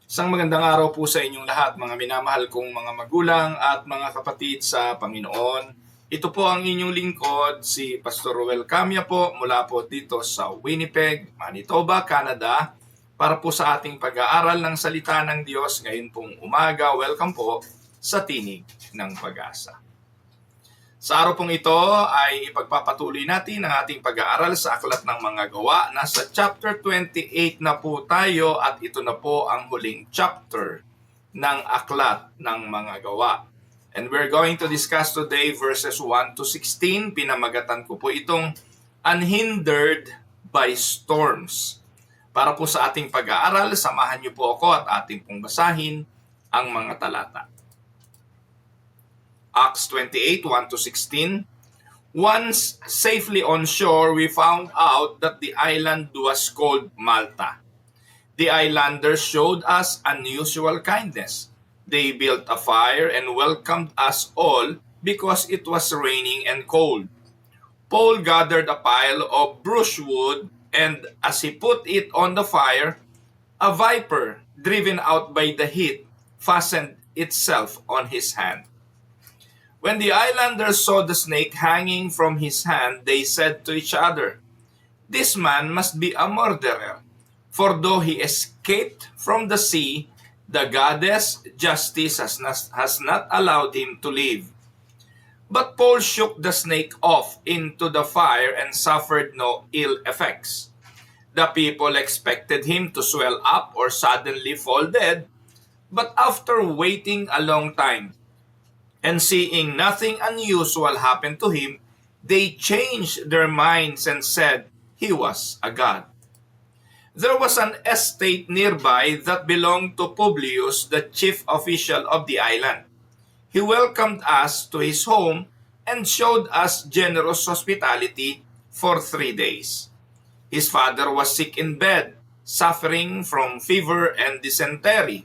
Isang magandang araw po sa inyong lahat, mga minamahal kong mga magulang at mga kapatid sa Panginoon. Ito po ang inyong lingkod, si Pastor Ruel Camia po, mula po dito sa Winnipeg, Manitoba, Canada, para po sa ating pag-aaral ng salita ng Diyos ngayon pong umaga. Welcome po sa Tinig ng Pag-asa. Sa araw pong ito ay ipagpapatuloy natin ang ating pag-aaral sa Aklat ng Mga Gawa. Nasa chapter 28 na po tayo at ito na po ang huling chapter ng Aklat ng Mga Gawa. And we're going to discuss today verses 1 to 16. Pinamagatan ko po itong Unhindered by Storms. Para po sa ating pag-aaral, samahan niyo po ako at ating pong basahin ang mga talata. Acts 28, 1 to 16. Once safely on shore, we found out that the island was called Malta. The islanders showed us unusual kindness. They built a fire and welcomed us all because it was raining and cold. Paul gathered a pile of brushwood, and as he put it on the fire, a viper, driven out by the heat, fastened itself on his hand. When the islanders saw the snake hanging from his hand, they said to each other, "This man must be a murderer, for though he escaped from the sea, the goddess Justice has not allowed him to live." But Paul shook the snake off into the fire and suffered no ill effects. The people expected him to swell up or suddenly fall dead, but after waiting a long time, and seeing nothing unusual happen to him, they changed their minds and said he was a god. There was an estate nearby that belonged to Publius, the chief official of the island. He welcomed us to his home and showed us generous hospitality for 3 days. His father was sick in bed, suffering from fever and dysentery.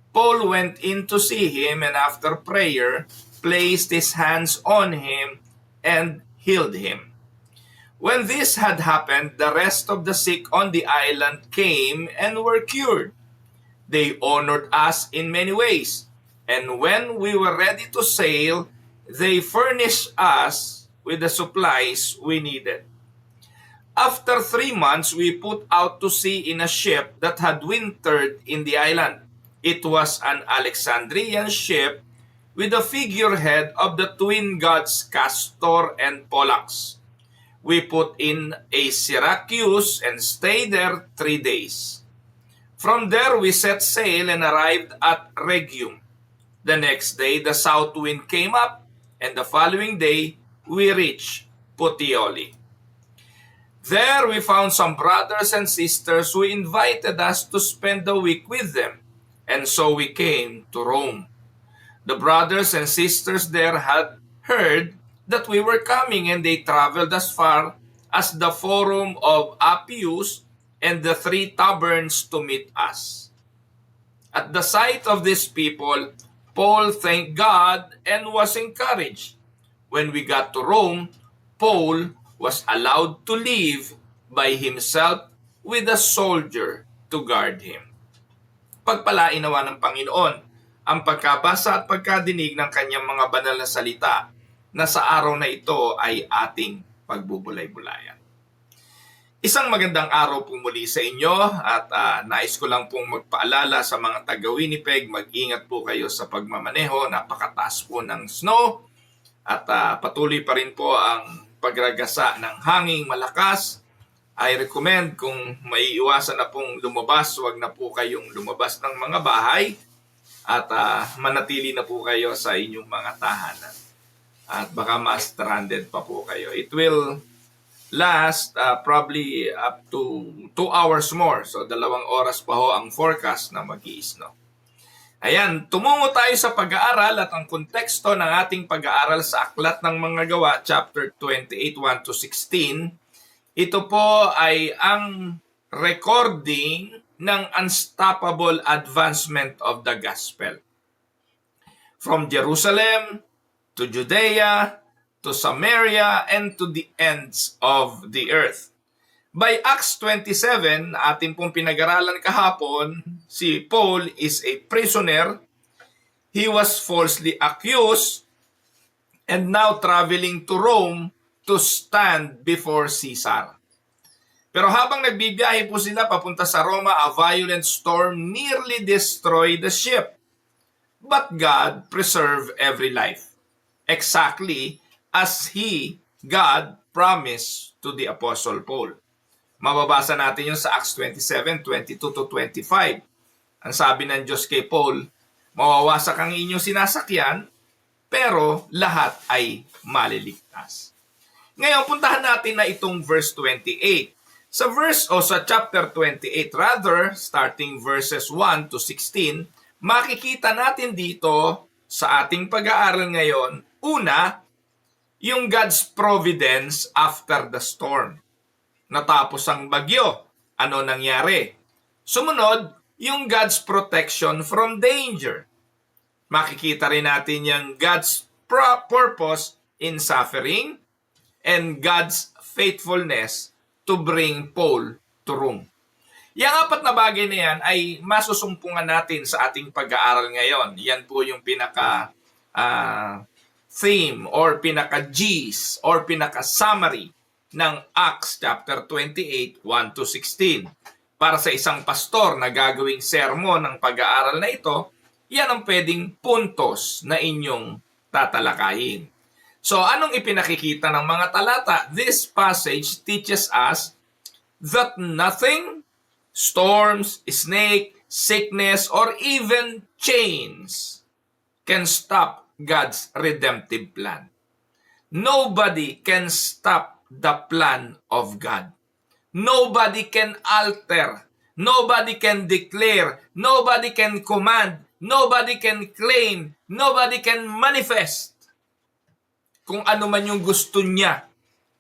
Paul went in to see him and after prayer, placed his hands on him and healed him. When this had happened, the rest of the sick on the island came and were cured. They honored us in many ways, and when we were ready to sail, they furnished us with the supplies we needed. After 3 months, we put out to sea in a ship that had wintered in the island. It was an Alexandrian ship with the figurehead of the twin gods Castor and Pollux. We put in a Syracuse and stayed there 3 days. From there we set sail and arrived at Rhegium. The next day the south wind came up, and the following day we reached Puteoli. There we found some brothers and sisters who invited us to spend the week with them. And so we came to Rome. The brothers and sisters there had heard that we were coming, and they traveled as far as the Forum of Appius and the 3 Taverns to meet us. At the sight of these people, Paul thanked God and was encouraged. When we got to Rome, Paul was allowed to leave by himself with a soldier to guard him. Pagpalain nawa ng Panginoon ang pagkabasa at pagkadinig ng kanyang mga banal na salita na sa araw na ito ay ating pagbubulay-bulayan. Isang magandang araw po muli sa inyo at nais ko lang pong magpaalala sa mga taga-Winnipeg, mag-ingat po kayo sa pagmamaneho, napakataas po ng snow at patuloy pa rin po ang pagragasa ng hanging malakas. I recommend kung maiiwasan na pong lumabas, huwag na po kayong lumabas ng mga bahay at manatili na po kayo sa inyong mga tahanan. At baka ma-stranded pa po kayo. It will last probably up to 2 hours more. So 2 oras pa ho ang forecast na mag-i-snow. Ayan, tumungo tayo sa pag-aaral at ang konteksto ng ating pag-aaral sa Aklat ng Mga Gawa, chapter 28, 1 to 16. Ito po ay ang recording ng unstoppable advancement of the gospel. From Jerusalem to Judea to Samaria and to the ends of the earth. By Acts 27, na ating pong pinag-aralan kahapon, si Paul is a prisoner. He was falsely accused and now traveling to Rome to stand before Caesar. Pero habang nagbibiyahe po sila papunta sa Roma, a violent storm nearly destroyed the ship. But God preserved every life, exactly as God promised to the Apostle Paul. Mababasa natin yun sa Acts 27:22 to 25. Ang sabi ng Diyos kay Paul, mawawasak ang inyong sinasakyan, pero lahat ay maliligtas. Ngayon, puntahan natin na itong verse 28. Sa chapter 28 rather, starting verses 1 to 16, makikita natin dito sa ating pag-aaral ngayon, una, yung God's providence after the storm. Natapos ang bagyo, ano nangyari? Sumunod, yung God's protection from danger. Makikita rin natin yung God's purpose in suffering and God's faithfulness to bring Paul to Rome. Yang apat na bagay na yan ay masusumpungan natin sa ating pag-aaral ngayon. Yan po yung pinaka theme or pinaka G's or pinaka summary ng Acts chapter 28, 1 to 16. Para sa isang pastor na gagawing sermon ng pag-aaral na ito, yan ang pwedeng puntos na inyong tatalakayin. So, anong ipinakikita ng mga talata? This passage teaches us that nothing, storms, snake, sickness, or even chains can stop God's redemptive plan. Nobody can stop the plan of God. Nobody can alter. Nobody can declare. Nobody can command. Nobody can claim. Nobody can manifest kung ano man yung gusto niya.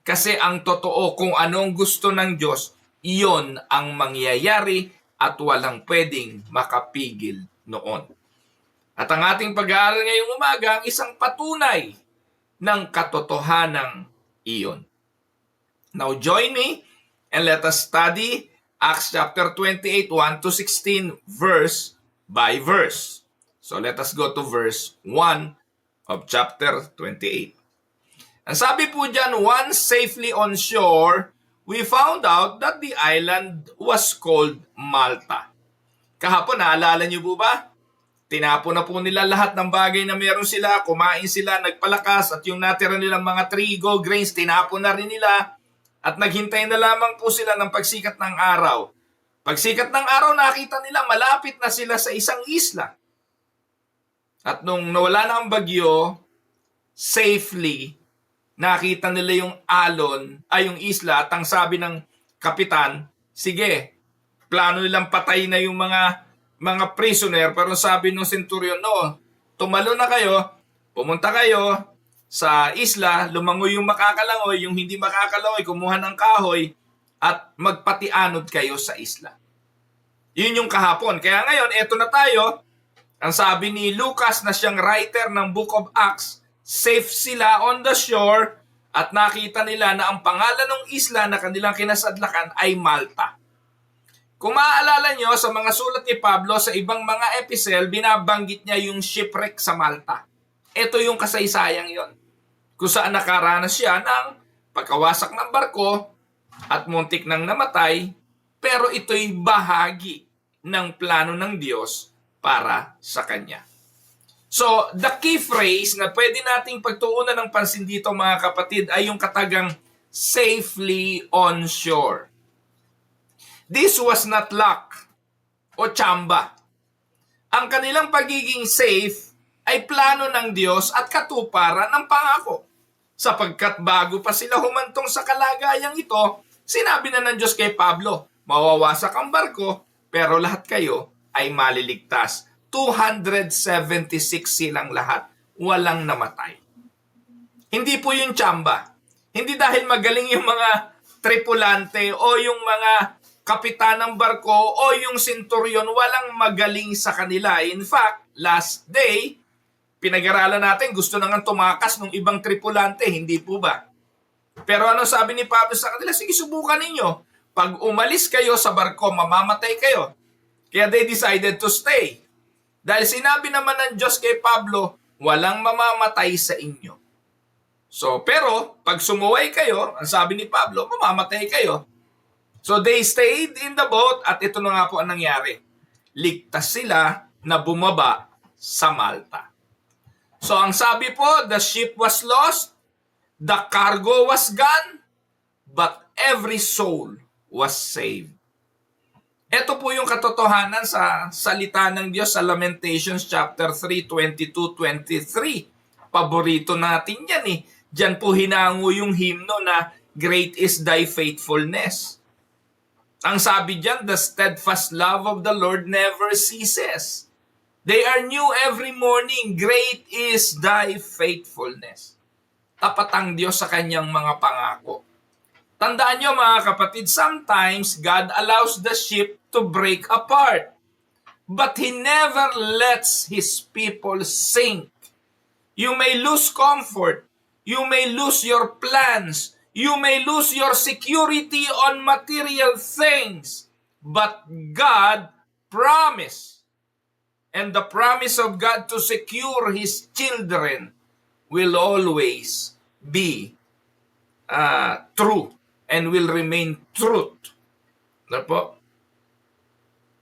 Kasi ang totoo, kung anong gusto ng Diyos, iyon ang mangyayari at walang pwedeng makapigil noon. At ang ating pag-aaral ngayong umaga ang isang patunay ng katotohanang iyon. Now join me and let us study Acts chapter 28, 1 to 16, verse by verse. So let us go to verse 1 of chapter 28. Ang sabi po dyan, once safely on shore, we found out that the island was called Malta. Kahapon, naalala niyo po ba? Tinapon na po nila lahat ng bagay na meron sila, kumain sila, nagpalakas, at yung natira nilang mga trigo, grains, tinapon na rin nila, at naghintay na lamang po sila ng pagsikat ng araw. Pagsikat ng araw, nakita nila malapit na sila sa isang isla. At nung nawala na ang bagyo, safely, nakita nila yung alon, ay yung isla, at ang sabi ng kapitan, sige, plano nilang patay na yung mga prisoner, pero sabi ng centurion, no, tumalo na kayo, pumunta kayo sa isla, lumangoy yung makakalangoy, yung hindi makakalangoy, kumuha ng kahoy, at magpatianod kayo sa isla. Yun yung kahapon. Kaya ngayon, eto na tayo. Ang sabi ni Lucas na siyang writer ng Book of Acts, safe sila on the shore at nakita nila na ang pangalan ng isla na kanilang kinasadlakan ay Malta. Kung maaalala nyo, sa mga sulat ni Pablo sa ibang mga epistle, binabanggit niya yung shipwreck sa Malta. Ito yung kasaysayang yon, kung saan nakaranas siya ng pagkawasak ng barko at muntik nang namatay, pero ito'y bahagi ng plano ng Diyos para sa Kanya. So, the key phrase na pwede nating pagtuunan ng pansin dito mga kapatid ay yung katagang safely on shore. This was not luck o tsamba. Ang kanilang pagiging safe ay plano ng Diyos at katuparan ng pangako. Sapagkat bago pa sila humantong sa kalagayang ito, sinabi na ng Diyos kay Pablo, mawawasak ang barko, pero lahat kayo ay maliligtas. 276 silang lahat, walang namatay. Hindi po yung tsamba. Hindi dahil magaling yung mga tripulante o yung mga kapitan ng barko o yung centurion, walang magaling sa kanila. In fact, last day, pinag-aralan natin, gusto nang tumakas ng ibang tripulante, hindi po ba? Pero ano sabi ni Pablo sa kanila? Sige, subukan ninyo. pag umalis kayo sa barko, mamamatay kayo. Kaya they decided to stay. Dahil sinabi naman ng Diyos kay Pablo, walang mamamatay sa inyo. So, pero, pag sumuway kayo, ang sabi ni Pablo, mamamatay kayo. So, they stayed in the boat at ito na nga po ang nangyari. Ligtas sila na bumaba sa Malta. So, ang sabi po, the ship was lost, the cargo was gone, but every soul was saved. Ito po yung katotohanan sa salita ng Diyos sa Lamentations chapter 3, 22-23. Paborito natin yan eh. Diyan po hinango yung hymno na great is thy faithfulness. Ang sabi diyan, the steadfast love of the Lord never ceases. They are new every morning. Great is thy faithfulness. Tapat ang Diyos sa kanyang mga pangako. Tandaan nyo mga kapatid, sometimes God allows the ship to break apart. But He never lets His people sink. You may lose comfort. You may lose your plans. You may lose your security on material things. But God promised. And the promise of God to secure His children will always be true. And will remain truth. Ano po?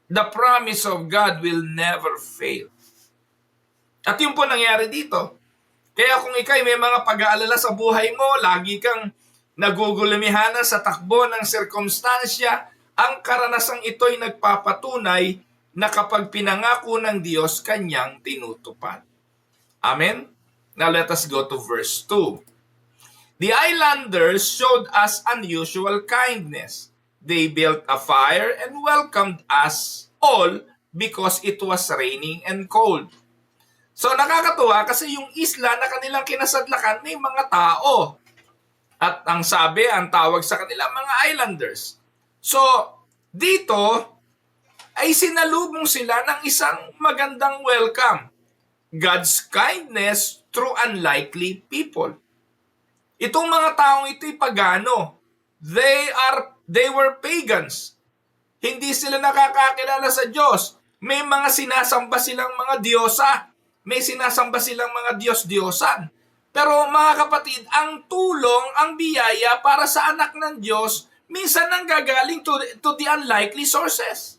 The promise of God will never fail. At yun po nangyari dito. Kaya kung ikay may mga pag-aalala sa buhay mo, lagi kang nagugulamihanan sa takbo ng sirkumstansya, ang karanasang ito'y nagpapatunay na kapag pinangako ng Diyos, kanyang tinutupad. Amen? Now let us go to verse 2. The islanders showed us unusual kindness. They built a fire and welcomed us all because it was raining and cold. So nakakatuwa kasi yung isla na kanilang kinasadlakan may mga tao. At ang sabi, ang tawag sa kanila, mga islanders. So dito ay sinalubong sila ng isang magandang welcome. God's kindness through unlikely people. Itong mga taong ito'y pagano. They were pagans. Hindi sila nakakakilala sa Diyos. May mga sinasamba silang mga diyosa. May sinasamba silang mga diyos-diyosan. Pero mga kapatid, ang tulong, ang biyaya para sa anak ng Diyos, minsan nanggagaling to the unlikely sources.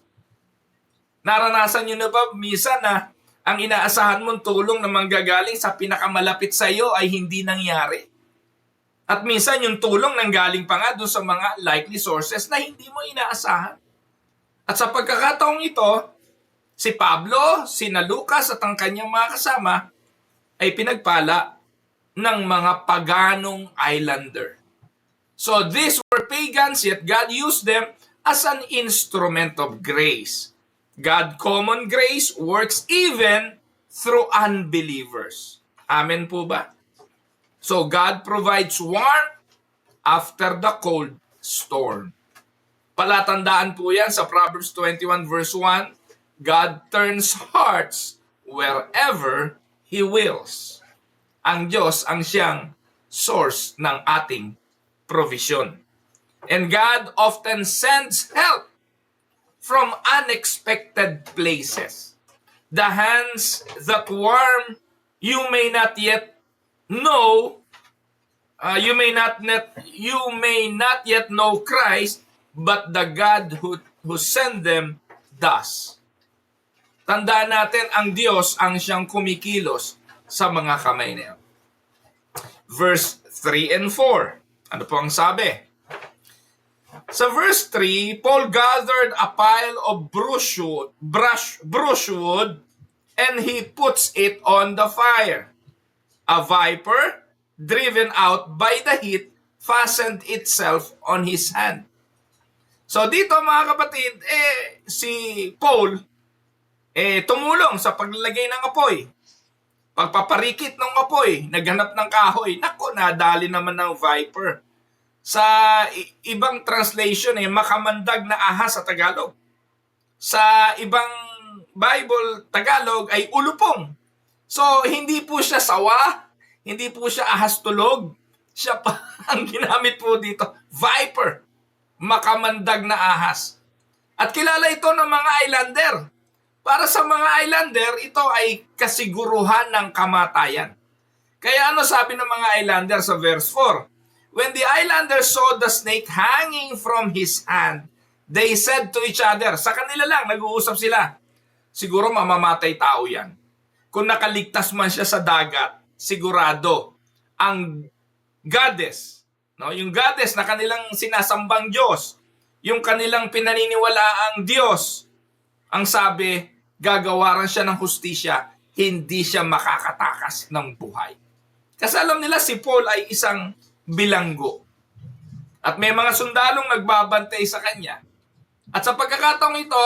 Naranasan nyo na ba minsan na ang inaasahan mong tulong na manggagaling sa pinakamalapit sa iyo ay hindi nangyari? At minsan yung tulong nanggaling pa nga doon sa mga likely sources na hindi mo inaasahan. At sa pagkakataong ito, si Pablo, sina Lucas at ang kanyang mga kasama ay pinagpala ng mga paganong islander. So these were pagans, yet God used them as an instrument of grace. God's common grace works even through unbelievers. Amen po ba? So God provides warmth after the cold storm. Palatandaan po yan sa Proverbs 21 verse 1, God turns hearts wherever He wills. Ang Diyos ang siyang source ng ating provision. And God often sends help from unexpected places. The hands that warm you may not yet know, you may not yet know Christ, but the God who sent them does. Tandaan natin, ang Diyos ang siyang kumikilos sa mga kamay niya. Verse 3 and 4. Ano po ang sabi? Sa verse 3, Paul gathered a pile of brushwood and he puts it on the fire. A viper, driven out by the heat, fastened itself on his hand. So dito mga kapatid, si Paul, tumulong sa paglalagay ng apoy. Pagpaparikit ng apoy, naghanap ng kahoy. Nako, nadali naman ng viper. Sa ibang translation, makamandag na ahas sa Tagalog. Sa ibang Bible, Tagalog ay ulupong. So, hindi po siya sawa, hindi po siya ahas tulog. Siya pa ang ginamit po dito, viper. makamandag na ahas. At kilala ito ng mga islander. Para sa mga islander, ito ay kasiguruhan ng kamatayan. Kaya ano sabi ng mga islander sa verse 4? When the islanders saw the snake hanging from his hand, they said to each other, sa kanila lang, nag-uusap sila, siguro mamamatay tao yan. Kung nakaligtas man siya sa dagat, sigurado, ang goddess, no, yung goddess na kanilang sinasambang Diyos, yung kanilang pinaniniwalaang Diyos, ang sabi, gagawaran siya ng hustisya, hindi siya makakatakas ng buhay. Kasi alam nila si Paul ay isang bilanggo. At may mga sundalong nagbabantay sa kanya. At sa pagkakataong ito,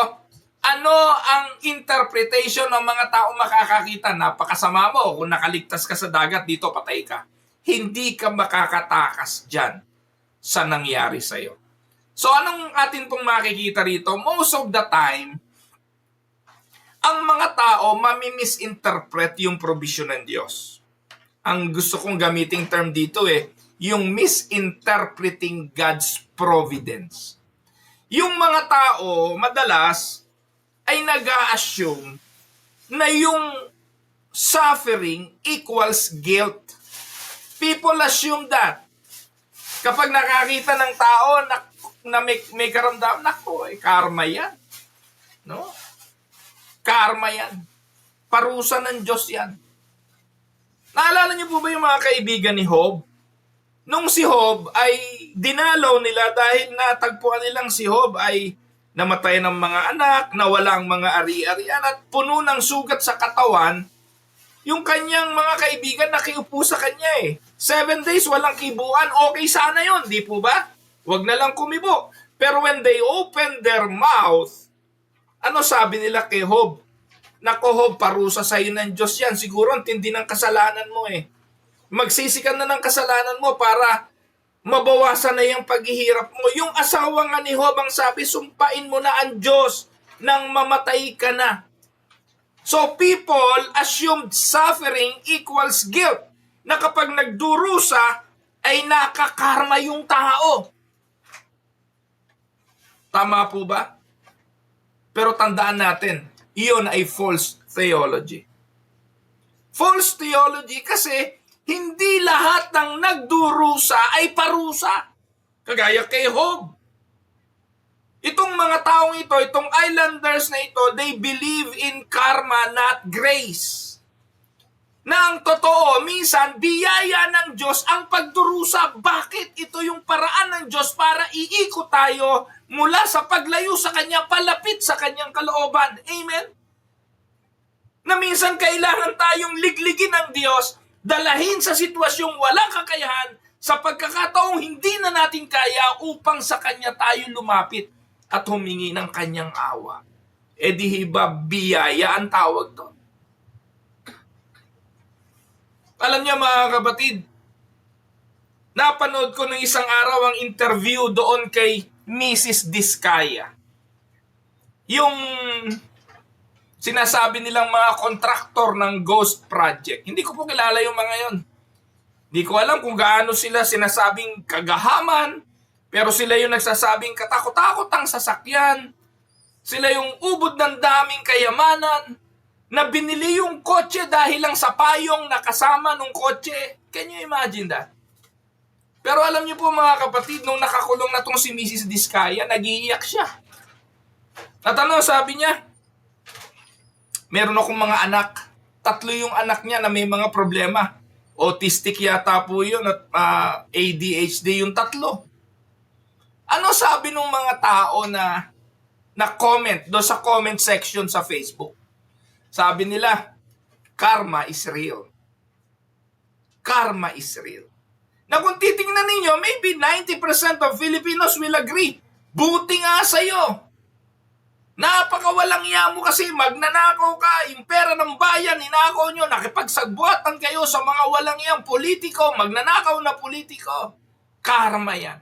ano ang interpretation ng mga tao makakakita? Napakasama mo, kung nakaligtas ka sa dagat, dito patay ka. Hindi ka makakatakas dyan sa nangyari sa'yo. So anong atin pong makikita rito? Most of the time, ang mga tao mamimisinterpret yung provision ng Diyos. Ang gusto kong gamiting term dito yung misinterpreting God's providence. Yung mga tao, madalas, ay nag-a-assume na yung suffering equals guilt. People assume that. Kapag nakakita ng tao na may karamdaman, naku, karma yan. No? Karma yan. Parusa ng Diyos yan. Naalala niyo po ba yung mga kaibigan ni Job? Nung si Job ay dinalaw nila dahil natagpuan nilang si Job ay namatay ng mga anak, nawalang mga ari-arian at puno ng sugat sa katawan, yung kanyang mga kaibigan nakiupo sa kanya 7 days walang kibuan, okay sana yun, di po ba? Wag na lang kumibo. Pero when they opened their mouth, ano sabi nila kay Job? Nako Job, parusa sa iyo ng Diyos yan. Siguro ang tindi ng kasalanan mo Magsisikan na ng kasalanan mo para mabawasan na yung paghihirap mo. Yung asawa nga ni Job ang sabi, sumpain mo na ang Diyos nang mamatay ka na. So people assumed suffering equals guilt. Na kapag nagdurusa, ay nakakarma yung tao. Tama po ba? Pero tandaan natin, iyon ay false theology. False theology kasi hindi lahat ng nagdurusa ay parusa. Kagaya kay Job. Itong mga taong ito, itong islanders na ito, they believe in karma, not grace. Na ang totoo, minsan, biyaya ng Diyos ang pagdurusa. Bakit? Ito yung paraan ng Diyos para iikot tayo mula sa paglayo sa Kanya, palapit sa Kanyang kalooban. Amen? Na minsan kailangan tayong ligligin ng Diyos, dalahin sa sitwasyong walang kakayahan, sa pagkakataong hindi na natin kaya upang sa Kanya tayo lumapit at humingi ng Kanyang awa. Di ba biyaya ang tawag doon? Alam niyo mga kapatid, napanood ko ng isang araw ang interview doon kay Mrs. Diskaya. Yung sinasabi nilang mga kontraktor ng Ghost Project. Hindi ko po kilala yung mga yon. Hindi ko alam kung gaano sila sinasabing kagahaman, pero sila yung nagsasabing katakot-takot ang sasakyan. Sila yung ubod ng daming kayamanan, na binili yung kotse dahil lang sa payong nakasama ng kotse. Can you imagine that? Pero alam niyo po mga kapatid, nung nakakulong na tong si Mrs. Diskaya, nag-iiyak siya. At ano sabi niya? Meron akong mga anak. 3 yung anak niya na may mga problema. Autistic yata po yun at ADHD yung 3. Ano sabi ng mga tao na comment doon sa comment section sa Facebook? Sabi nila, karma is real. Karma is real. Na kung titingnan ninyo, maybe 90% of Filipinos will agree. Buti nga sa'yo. Napakawalang iya mo kasi magnanakaw ka, yung pera ng bayan, ninakaw nyo, nakipagsagbuatan kayo sa mga walang iyang politiko, magnanakaw na politiko. Karma yan.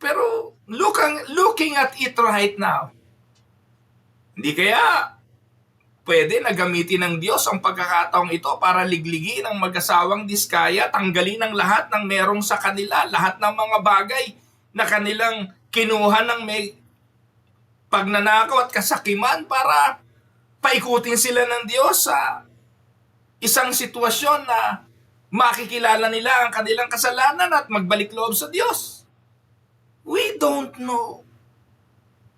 Pero looking at it right now, hindi kaya pwede na gamitin ng Diyos ang pagkakataong ito para ligligin ang mag-asawang Diskaya, tanggalin ang lahat ng merong sa kanila, lahat ng mga bagay na kanilang kinuha ng may pagnanakaw at kasakiman para paikutin sila ng Diyos sa isang sitwasyon na makikilala nila ang kanilang kasalanan at magbalik loob sa Diyos. We don't know.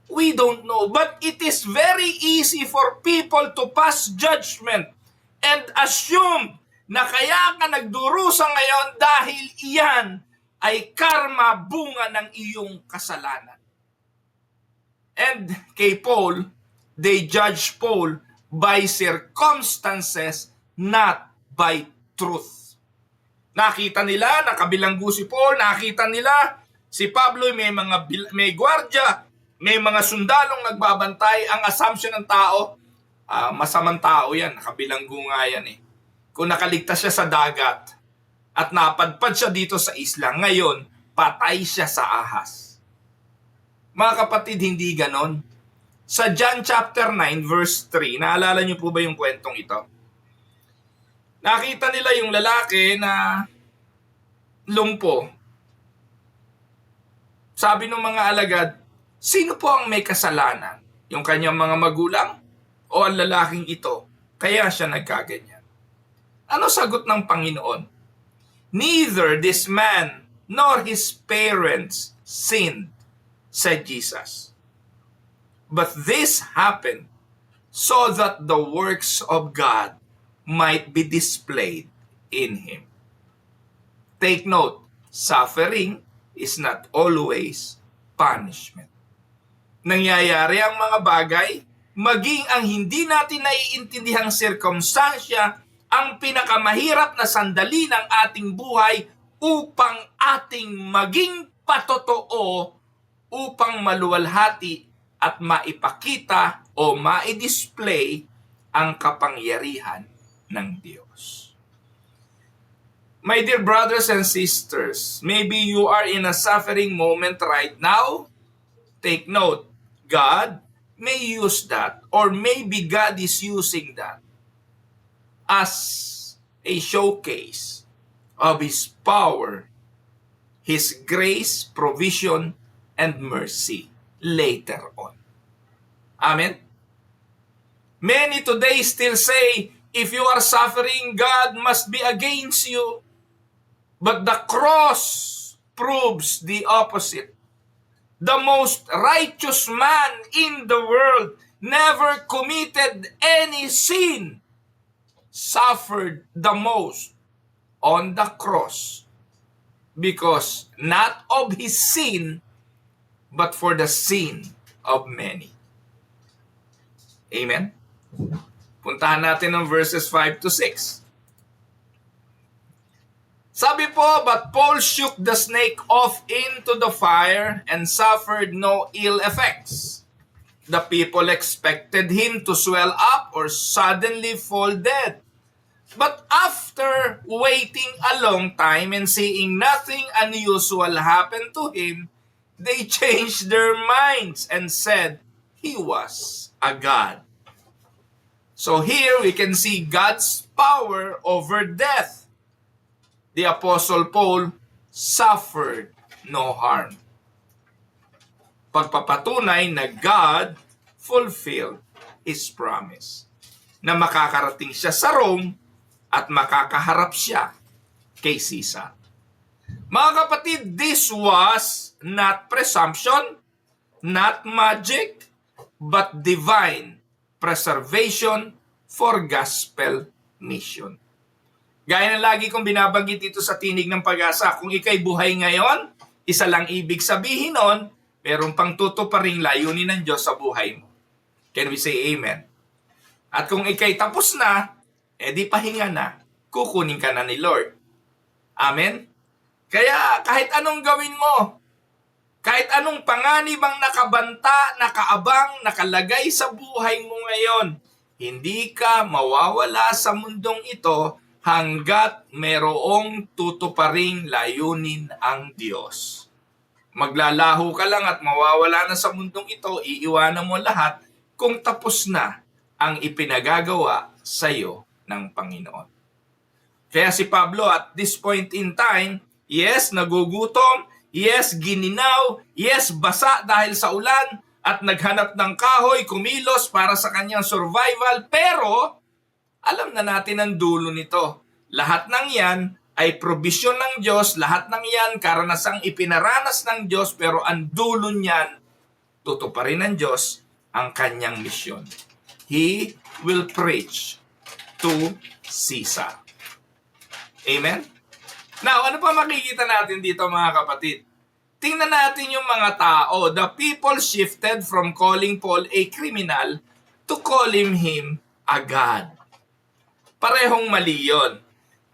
We don't know. But it is very easy for people to pass judgment and assume na kaya ka nagdurusa ngayon dahil iyan ay karma, bunga ng iyong kasalanan. And kay Paul, they judge Paul by circumstances, not by truth. Nakita nila, nakabilanggo si Paul, nakita nila si Pablo may gwardiya, may mga sundalong nagbabantay. Ang assumption ng tao, masamang tao yan, nakabilanggo nga yan eh. Kung nakaligtas siya sa dagat at napadpad siya dito sa isla, ngayon, patay siya sa ahas. Mga kapatid, hindi ganon. Sa John chapter 9 verse 3, naalala niyo po ba yung kwentong ito? Nakita nila yung lalaki na lumpo. Sabi ng mga alagad, sino po ang may kasalanan? Yung kanyang mga magulang o ang lalaking ito? Kaya siya nagkaganyan. Ano sagot ng Panginoon? Neither this man nor his parents sinned, said Jesus. But this happened so that the works of God might be displayed in him. Take note, suffering is not always punishment. Nangyayari ang mga bagay, maging ang hindi natin naiintindihang sirkumstansya, ang pinakamahirap na sandali ng ating buhay upang ating maging patotoo, upang maluwalhati at maipakita o maidisplay ang kapangyarihan ng Diyos. My dear brothers and sisters, maybe you are in a suffering moment right now. Take note, God may use that, or maybe God is using that as a showcase of His power, His grace, provision, and mercy later on. Amen? Many today still say, if you are suffering, God must be against you. But the cross proves the opposite. The most righteous man in the world, never committed any sin, suffered the most on the cross because not of his sin, but for the sin of many. Amen? Puntahan natin ang verses 5 to 6. Sabi po, but Paul shook the snake off into the fire and suffered no ill effects. The people expected him to swell up or suddenly fall dead. But after waiting a long time and seeing nothing unusual happen to him, they changed their minds and said he was a god. So here we can see God's power over death. The Apostle Paul suffered no harm. Pagpapatunay na God fulfilled His promise na makakarating siya sa Rome at makakaharap siya kay Caesar. Mga kapatid, this was not presumption, not magic, but divine preservation for gospel mission. Gaya ng lagi kong binabanggit dito sa Tinig ng Pag-asa, kung ikay buhay ngayon, isa lang ibig sabihin nun, merong pang tutuparing layunin ng Diyos sa buhay mo. Can we say amen? At kung ikay tapos na, edi pahinga na, kukunin ka na ni Lord. Amen? Kaya kahit anong gawin mo, kahit anong panganib ang nakabanta, nakaabang, nakalagay sa buhay mo ngayon, hindi ka mawawala sa mundong ito hanggat merong tutuparing layunin ang Diyos. Maglalaho ka lang at mawawala na sa mundong ito, iiwanan mo lahat kung tapos na ang ipinagagawa sa iyo ng Panginoon. Kaya si Pablo at this point in time, yes, nagugutom, yes, gininaw, yes, basa dahil sa ulan, at naghanap ng kahoy, kumilos para sa kanyang survival, pero alam na natin ang dulo nito. Lahat ng yan ay probisyon ng Diyos, lahat ng yan karanasang ipinaranas ng Diyos, pero ang dulo niyan, tutuparin ng Diyos ang kanyang misyon. He will preach to Caesar. Amen? Now, ano pa makikita natin dito mga kapatid? Tingnan natin yung mga tao. The people shifted from calling Paul a criminal to calling him a God. Parehong mali yun.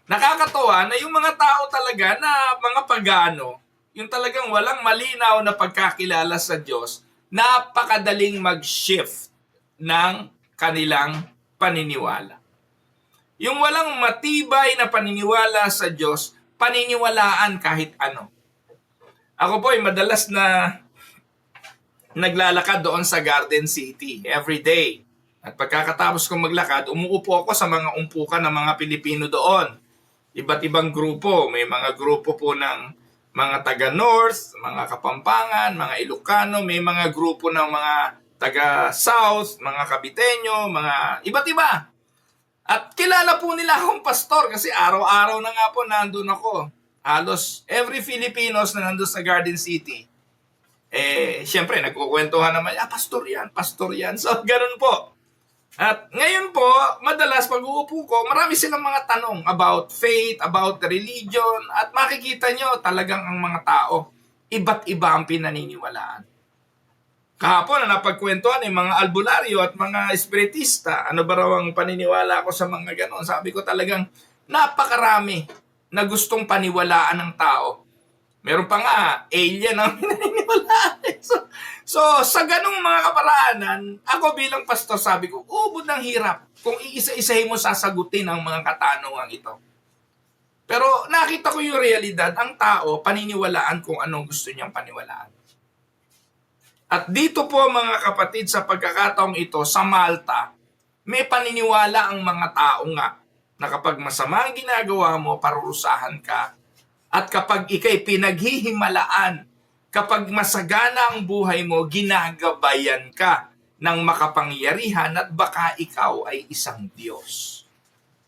Nakakatuwa na yung mga tao talaga na mga pagano, yung talagang walang malinaw na pagkakilala sa Diyos, napakadaling mag-shift ng kanilang paniniwala. Yung walang matibay na paniniwala sa Diyos, paniniwalaan kahit ano. Ako po ay madalas na naglalakad doon sa Garden City every day. At pagkakatapos kong maglakad, umuupo ako sa mga umpukan ng mga Pilipino doon. Iba't ibang grupo. May mga grupo po ng mga taga-North, mga Kapampangan, mga Ilocano, may mga grupo ng mga taga-South, mga Caviteño, mga iba't iba. At kilala po nila akong pastor kasi araw-araw na nga po nandun ako. Halos every Filipinos na nandun sa Garden City, syempre nagkukwentuhan naman, pastor yan. So, ganun po. At ngayon po, madalas pag uupo ko, marami silang mga tanong about faith, about religion, at makikita nyo talagang ang mga tao, iba't iba ang pinaniniwalaan. Kahapon na napagkwentuhan yung mga albularyo at mga espiritista, ano ba raw ang paniniwala ko sa mga ganon? Sabi ko talagang napakarami na gustong paniwalaan ng tao. Meron pa nga, alien ang pinaniniwalaan. So, sa ganong mga kaparaanan, ako bilang pastor sabi ko, ubod ng hirap kung iisa-isahin mo sasagutin ang mga katanungan ito. Pero nakita ko yung realidad, ang tao paniniwalaan kung anong gusto niyang paniwalaan. At dito po mga kapatid, sa pagkakataong ito, sa Malta, may paniniwala ang mga tao nga na kapag masama ang ginagawa mo, parurusahan ka. At kapag ikay pinaghihimalaan, kapag masagana ang buhay mo, ginagabayan ka ng makapangyarihan at baka ikaw ay isang Diyos.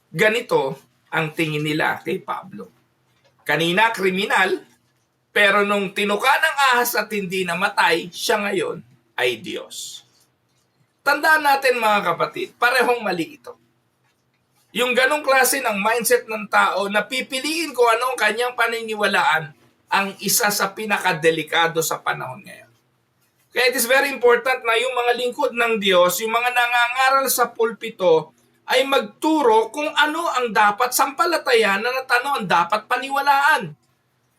Ganito ang tingin nila kay Pablo. Kanina, kriminal, pero nung tinuka ng ahas at hindi namatay, siya ngayon ay Diyos. Tandaan natin mga kapatid, parehong mali ito. Yung ganong klase ng mindset ng tao na pipiliin ko anong kanyang paniniwalaan ang isa sa pinakadelikado sa panahon ngayon. Kaya it is very important na yung mga lingkod ng Diyos, yung mga nangangaral sa pulpito, ay magturo kung ano ang dapat sampalatayanan at ano ang dapat paniwalaan.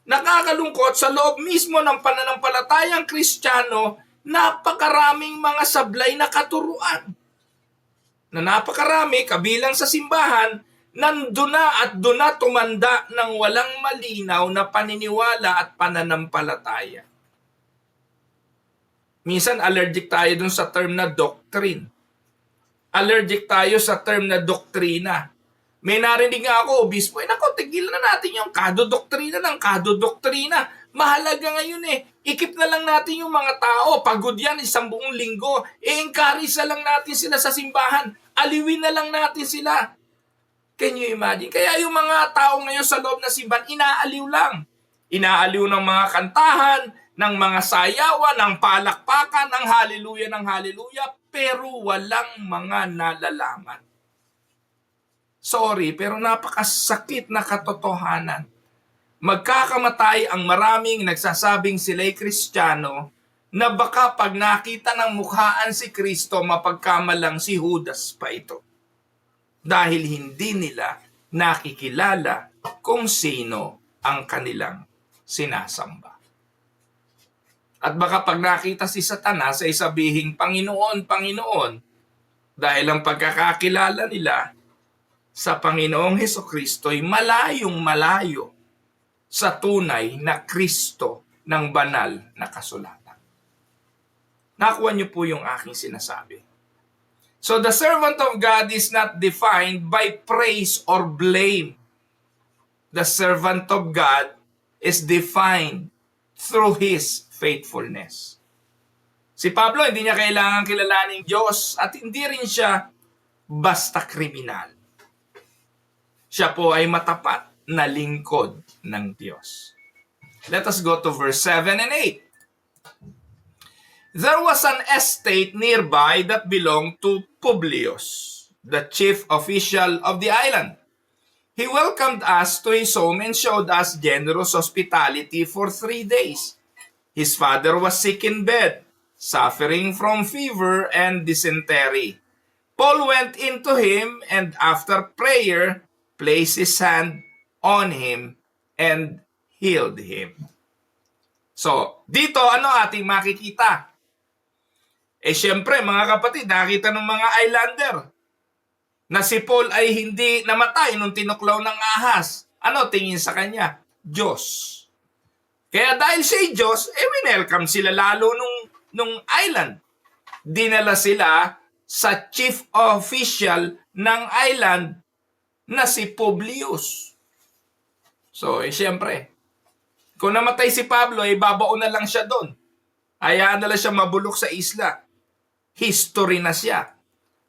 Nakakalungkot sa loob mismo ng pananampalatayang Kristiyano, napakaraming mga sablay na katuruan. Na napakarami, kabilang sa simbahan, nandun na at doon na tumanda ng walang malinaw na paniniwala at pananampalataya. Minsan allergic tayo dun sa term na doctrine. Allergic tayo sa term na doktrina. May narinig nga ako, obispo, tigilan na natin yung kadodoktrina ng kadodoktrina. Mahalaga ngayon ikip na lang natin yung mga tao. Pagod yan, isang buong linggo. I-encourage na lang natin sila sa simbahan. Aliwin na lang natin sila. Can you imagine? Kaya yung mga tao ngayon sa loob ng simbahan, inaaliw lang. Inaaliw ng mga kantahan, ng mga sayawan, ng palakpakan, ng haleluya, pero walang mga nalalaman. Sorry, pero napakasakit na katotohanan. Magkakamatay ang maraming nagsasabing sila'y Kristiyano na baka pag nakita ng mukhaan si Kristo, mapagkamalang si Judas pa ito. Dahil hindi nila nakikilala kung sino ang kanilang sinasamba. At baka pag nakita si Satanas ay sabihing, Panginoon, Panginoon, dahil ang pagkakakilala nila sa Panginoong Hesukristo ay malayong malayo sa tunay na Kristo ng banal na kasulatan. Nakuha niyo po yung aking sinasabi. So the servant of God is not defined by praise or blame. The servant of God is defined through His faithfulness. Si Pablo, hindi niya kailangan kilalaning Diyos at hindi rin siya basta kriminal. Siya po ay matapat na lingkod ng Diyos. Let us go to verse 7 and 8. There was an estate nearby that belonged to Publius, the chief official of the island. He welcomed us to his home and showed us generous hospitality for 3 days. His father was sick in bed, suffering from fever and dysentery. Paul went into him and after prayer, placed his hand on him and healed him. So, dito ano ating makikita? Siyempre mga kapatid, nakita ng mga islander na si Paul ay hindi namatay nung tinuklaw ng ahas. Ano tingin sa kanya? Diyos. Kaya dahil siya'y Diyos, welcome sila lalo nung island. Dinala sila sa chief official ng island na si Publius. So, siyempre, kung namatay si Pablo, babaon na lang siya doon. Hayaan na lang siya mabulok sa isla. History na siya.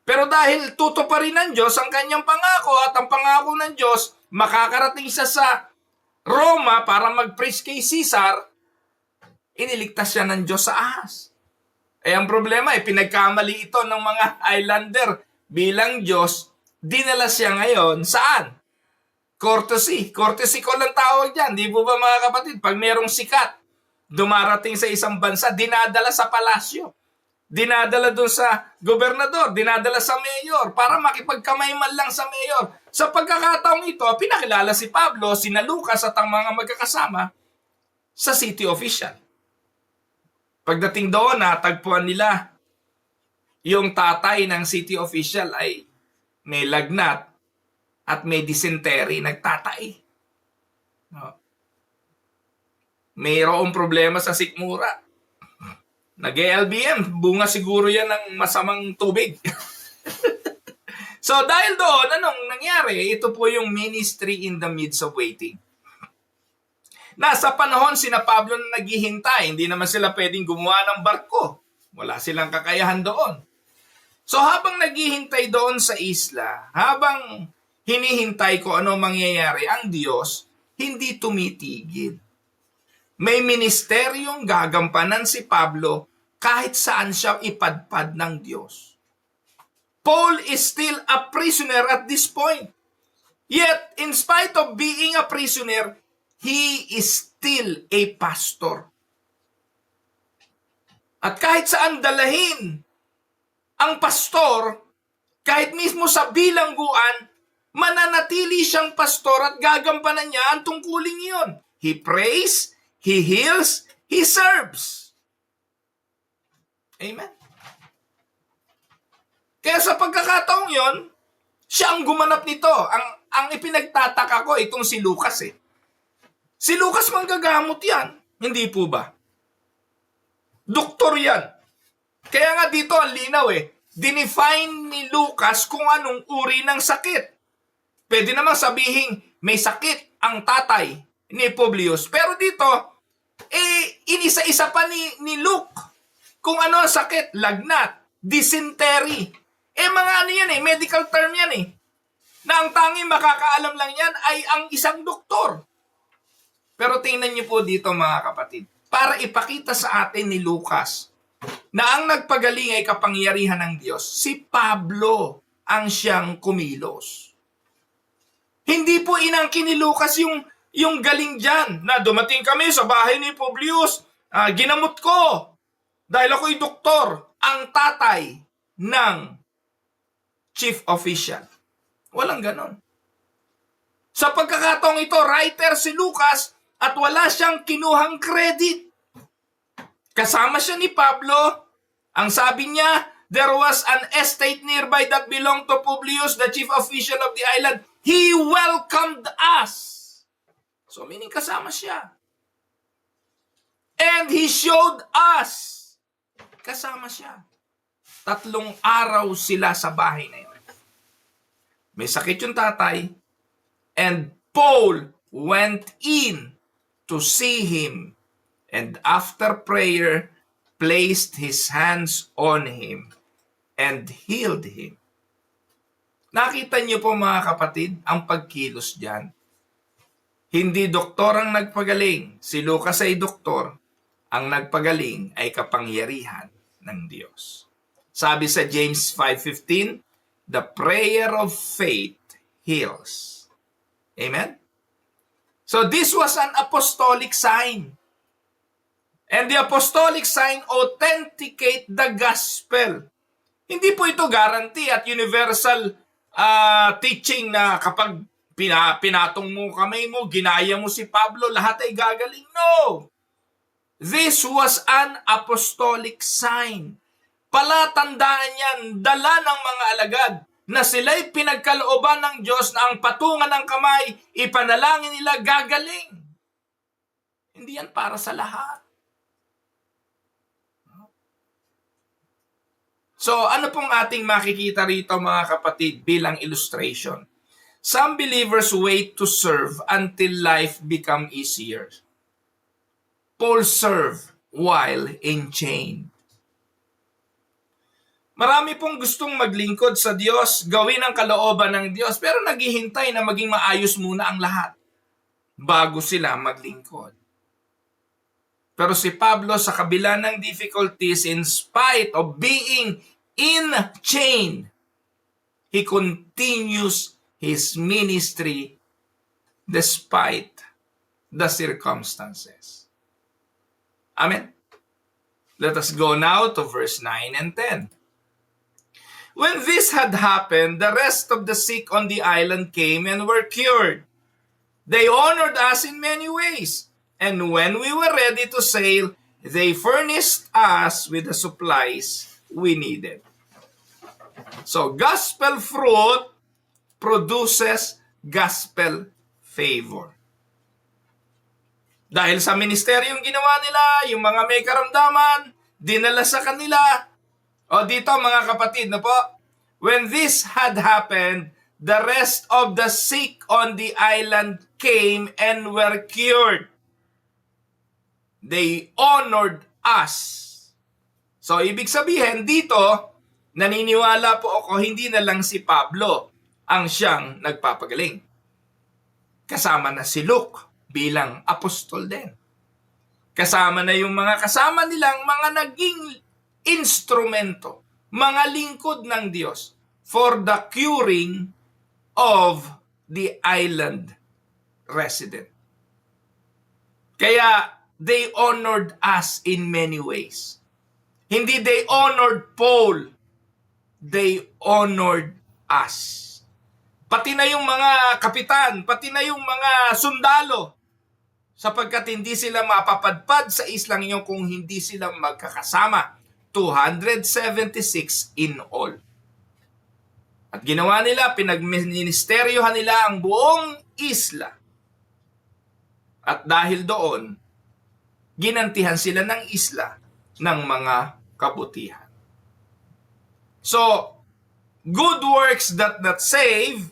Pero dahil tutuparin ng Diyos ang kanyang pangako at ang pangako ng Diyos, makakarating siya sa Roma para mag-preach kay Caesar, iniligtas siya ng Diyos sa ahas. Ang problema pinagkamali ito ng mga islander bilang Diyos, dinala siya ngayon saan? Courtesy. Courtesy ko lang tawag dyan. Di po ba mga kapatid? Pag merong sikat, dumarating sa isang bansa, dinadala sa palasyo. Dinadala doon sa gobernador, dinadala sa mayor para makipagkamay man lang sa mayor. Sa pagkakataong ito, pinakilala si Pablo, sina Lucas at ang mga magkakasama sa city official. Pagdating doon, natagpuan nila yung tatay ng city official ay may lagnat at may dysentery, nagtatay. Mayroong problema sa sikmura. Nag-LBM, bunga siguro yan ng masamang tubig. So dahil doon, anong nangyari? Ito po yung ministry in the midst of waiting. Nasa panahon sina Pablo na naghihintay, hindi naman sila pwedeng gumawa ng barko. Wala silang kakayahan doon. So habang naghihintay doon sa isla, habang hinihintay ko ano mangyayari, ang Diyos hindi tumitigil. May ministeryong gagampanan si Pablo kahit saan siya ipadpad ng Diyos. Paul is still a prisoner at this point. Yet, in spite of being a prisoner, he is still a pastor. At kahit saan dalahin ang pastor, kahit mismo sa bilangguan, mananatili siyang pastor at gagampanan niya ang tungkulin iyon. He prays, he heals, he serves. Amen. Kaya sa pagkakataong yon, siya ang gumanap nito. Ang ipinagtataka ko, itong si Lucas Si Lucas manggagamot yan. Hindi po ba? Doktor yan. Kaya nga dito ang linaw Dinefine ni Lucas kung anong uri ng sakit. Pwede namang sabihin, may sakit ang tatay ni Publius. Pero dito, inisa-isa pa ni Luke kung ano ang sakit, lagnat, dysentery. Mga ano yan medical term yan na ang tanging makakaalam lang yan ay ang isang doktor. Pero tingnan niyo po dito mga kapatid, para ipakita sa atin ni Lucas na ang nagpagaling ay kapangyarihan ng Diyos, si Pablo ang siyang kumilos. Hindi po inangkin ni Lucas yung galing dyan na dumating kami sa bahay ni Publius, ginamot ko dahil ako'y doktor, ang tatay ng chief official. Walang ganon. Sa pagkakataong ito, writer si Lucas at wala siyang kinuhang credit. Kasama siya ni Pablo. Ang sabi niya, there was an estate nearby that belonged to Publius, the chief official of the island. He welcomed us. So meaning kasama siya. And he showed us. Kasama siya. 3 araw sila sa bahay na yun. May sakit yung tatay. And Paul went in to see him and after prayer, placed his hands on him and healed him. Nakita niyo po mga kapatid, ang pagkilos diyan. Hindi doktor ang nagpagaling. Si Lucas ay doktor. Ang nagpagaling ay kapangyarihan ng Diyos. Sabi sa James 5:15, the prayer of faith heals. Amen? So this was an apostolic sign. And the apostolic sign authenticate the gospel. Hindi po ito guarantee at universal teaching na kapag pinatong mo kamay mo, ginaya mo si Pablo, lahat ay gagaling. No! This was an apostolic sign. Palatandaan yan, dala ng mga alagad na sila'y pinagkalooban ng Diyos na ang patungan ng kamay, ipanalangin nila, gagaling. Hindi yan para sa lahat. So, ano pong ating makikita rito mga kapatid bilang illustration? Some believers wait to serve until life become easier. Paul served while enchained. Marami pong gustong maglingkod sa Diyos, gawin ang kalooban ng Diyos, pero naghihintay na maging maayos muna ang lahat bago sila maglingkod. Pero si Pablo sa kabila ng difficulties, in spite of being in chain, he continues his ministry despite the circumstances. Amen. Let us go now to verse 9 and 10. When this had happened, the rest of the sick on the island came and were cured. They honored us in many ways, and when we were ready to sail, they furnished us with the supplies we needed. So, gospel fruit produces gospel favor. Dahil sa ministeryong ginawa nila, yung mga may karamdaman, dinala sa kanila. O dito mga kapatid na po, when this had happened, the rest of the sick on the island came and were cured. They honored us. So, ibig sabihin, dito, naniniwala po ako, hindi na lang si Pablo ang siyang nagpapagaling. Kasama na si Luke bilang apostol din. Kasama na yung mga kasama nilang mga naging instrumento, mga lingkod ng Diyos for the curing of the island resident. Kaya, they honored us in many ways. Hindi they honored Paul, they honored us. Pati na yung mga kapitan, pati na yung mga sundalo, sapagkat hindi sila mapapadpad sa islang iyon kung hindi sila magkakasama. 276 in all. At ginawa nila, pinagministeryohan nila ang buong isla. At dahil doon, ginantihan sila ng isla ng mga kabutihan. So, good works that not save,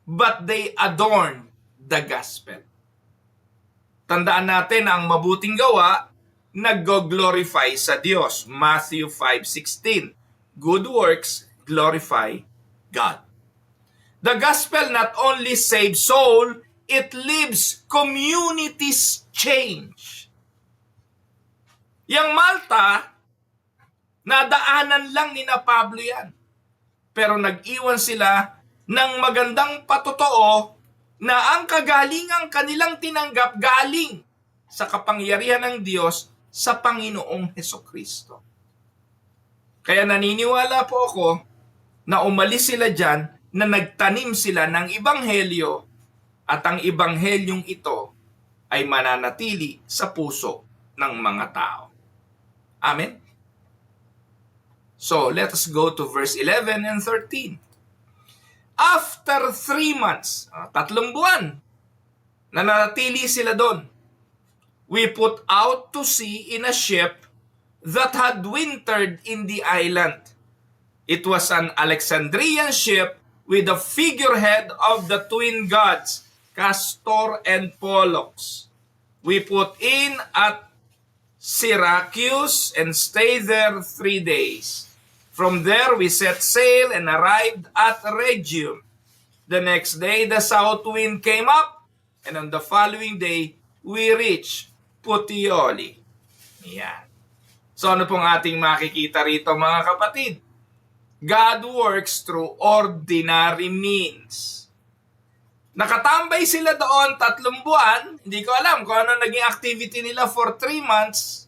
but they adorn the gospel. Tandaan natin ang mabuting gawa, nag-glorify sa Diyos. Matthew 5:16. Good works glorify God. The gospel not only saves soul, it leaves communities change. Yang Malta, nadaanan lang ni na Pablo yan. Pero nag-iwan sila ng magandang patotoo na ang kagalingang kanilang tinanggap galing sa kapangyarihan ng Diyos sa Panginoong Hesukristo. Kaya naniniwala po ako na umalis sila dyan, na nagtanim sila ng ebanghelyo at ang ebanghelyong ito ay mananatili sa puso ng mga tao. Amen? So, let us go to verse 11 and 13. After 3 months, 3 buwan, nananatili sila doon. We put out to sea in a ship that had wintered in the island. It was an Alexandrian ship with the figurehead of the twin gods, Castor and Pollux. We put in at Syracuse and stayed there 3 days. From there, we set sail and arrived at Rhegium. The next day, the south wind came up, and on the following day, we reached Puteoli. Yan. So ano pong ating makikita rito mga kapatid? God works through ordinary means. Nakatambay sila doon 3 buwan. Hindi ko alam kung ano naging activity nila for 3 months.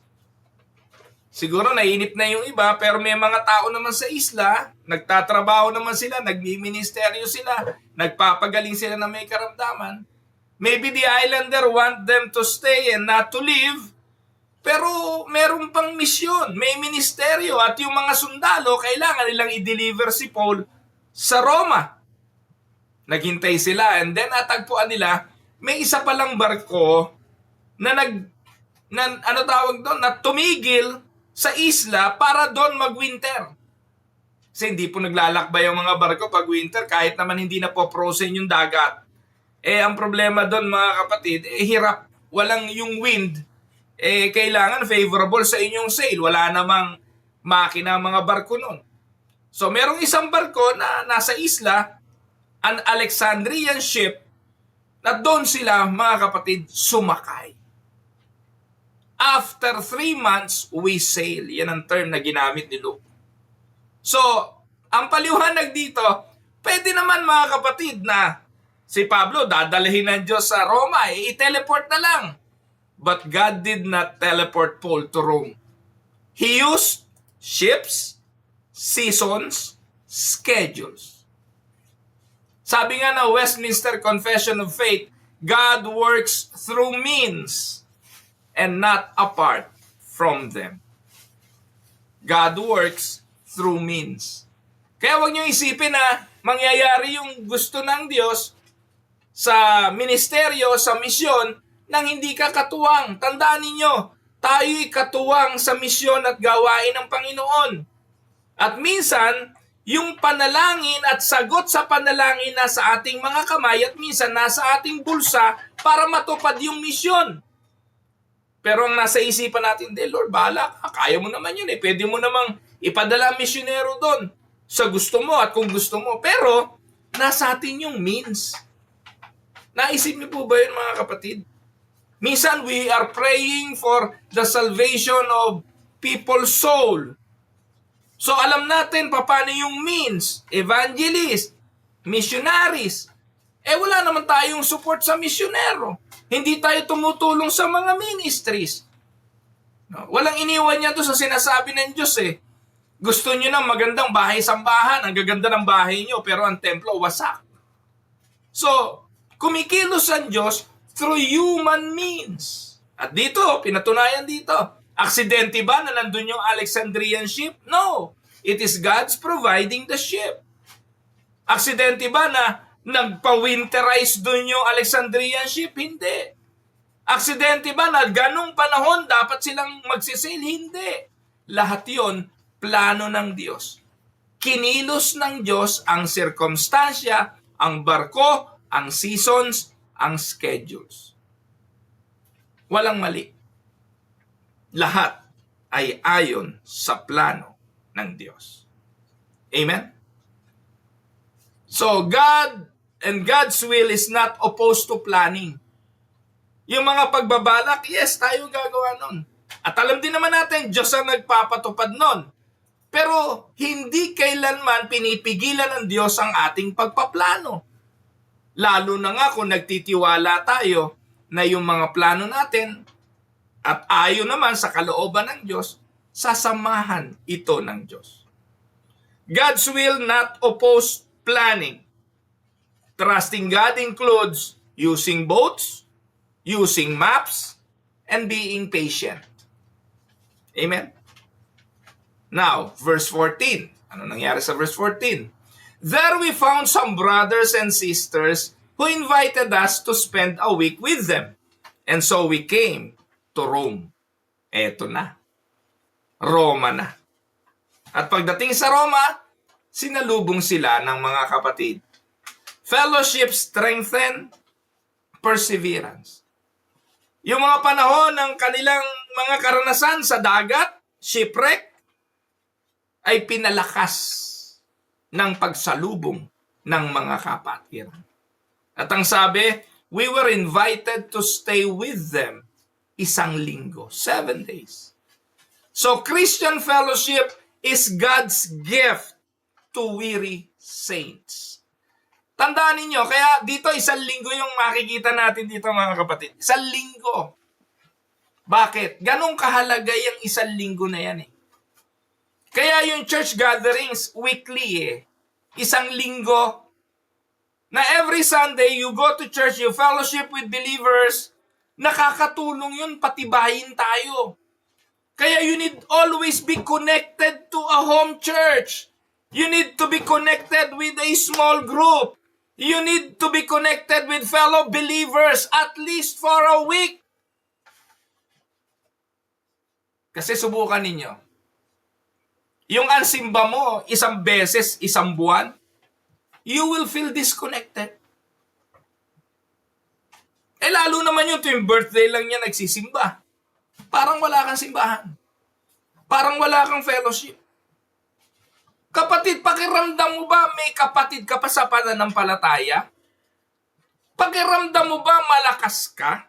Siguro nainip na yung iba, pero may mga tao naman sa isla, nagtatrabaho naman sila, nagmi-ministeryo sila, nagpapagaling sila na may karamdaman. Maybe the islander want them to stay and not to leave, pero meron pang misyon, may ministeryo, at yung mga sundalo, kailangan nilang i-deliver si Paul sa Roma. Naghintay sila, and then natagpuan nila, may isa palang barko na na tumigil sa isla para doon mag-winter. Kasi hindi po naglalakbay yung mga barko pag winter kahit naman hindi na po frozen yung dagat. Ang problema doon mga kapatid, hirap. Walang yung wind. Kailangan favorable sa inyong sail. Wala namang makina mga barko noon. So merong isang barko na nasa isla, an Alexandrian ship, na doon sila mga kapatid sumakay. After 3 months, we sail. Yan ang term na ginamit ni Luke. So, ang paliwanag dito, pwede naman mga kapatid na si Pablo dadalhin ng Diyos sa Roma, i-teleport na lang. But God did not teleport Paul to Rome. He used ships, seasons, schedules. Sabi nga na Westminster Confession of Faith, God works through means and not apart from them. God works through means. Kaya huwag niyo isipin na mangyayari yung gusto ng Diyos sa ministeryo, sa misyon, nang hindi ka katuwang. Tandaan ninyo, tayo'y katuwang sa misyon at gawain ng Panginoon. At minsan, yung panalangin at sagot sa panalangin nasa ating mga kamay at minsan nasa ating bulsa para matupad yung misyon. Pero ang nasa isipan natin, Lord, bahala ka. Kaya mo naman yun. Pwede mo namang ipadala misyonero doon sa gusto mo at kung gusto mo. Pero, nasa atin yung means. Naisip niyo po ba yun mga kapatid? Minsan, we are praying for the salvation of people's soul. So, alam natin paano yung means. Evangelist, missionaries. Wala naman tayong support sa misyonero. Hindi tayo tumutulong sa mga ministries. No? Walang iniwan niya doon sa sinasabi ng Diyos Gusto niyo ng magandang bahay-sambahan, ang gaganda ng bahay niyo, pero ang templo wasak. So, kumikilos ang Diyos through human means. At dito, pinatunayan dito. Aksidente ba na nandun yung Alexandrian ship? No. It is God's providing the ship. Aksidente ba na nagpa-winterize doon yung Alexandrian ship? Hindi. Aksidente ba na ganung panahon dapat silang magsisail? Hindi. Lahat yon plano ng Diyos. Kinilos ng Diyos ang sirkumstansya, ang barko, ang seasons, ang schedules. Walang mali. Lahat ay ayon sa plano ng Diyos. Amen? So, God and God's will is not opposed to planning. Yung mga pagbabalak, yes, tayo gagawa nun. At alam din naman natin, Diyos ang nagpapatupad nun. Pero hindi kailanman pinipigilan ng Diyos ang ating pagpaplano. Lalo na nga kung nagtitiwala tayo na yung mga plano natin at ayon naman sa kalooban ng Diyos, sasamahan ito ng Diyos. God's will not oppose planning. Trusting God includes using boats, using maps, and being patient. Amen? Now, verse 14. Ano nangyari sa verse 14? There we found some brothers and sisters who invited us to spend a week with them. And so we came to Rome. Eto na. Roma na. At pagdating sa Roma, sinalubong sila ng mga kapatid. Fellowship strengthen perseverance. Yung mga panahon ng kanilang mga karanasan sa dagat, shipwreck, ay pinalakas ng pagsalubong ng mga kapatiran. At ang sabi, we were invited to stay with them 1 linggo, 7 days. So Christian fellowship is God's gift to weary saints. Tandaan ninyo, kaya dito 1 linggo yung makikita natin dito mga kapatid. 1 linggo. Bakit? Ganong kahalaga yung 1 linggo na yan eh. Kaya yung church gatherings weekly eh. 1 linggo na every Sunday you go to church, you fellowship with believers, nakakatulong yun, patibayin tayo. Kaya you need always be connected to a home church. You need to be connected with a small group. You need to be connected with fellow believers at least for a week. Kasi subukan ninyo. Yung ansimba mo, 1 beses, 1 buwan, you will feel disconnected. Eh lalo naman yung tuwing birthday lang niya nagsisimba. Parang wala kang simbahan. Parang wala kang fellowship. Kapatid, pakiramdam mo ba may kapatid ka pa sa pananampalataya? Pakiramdam mo ba malakas ka?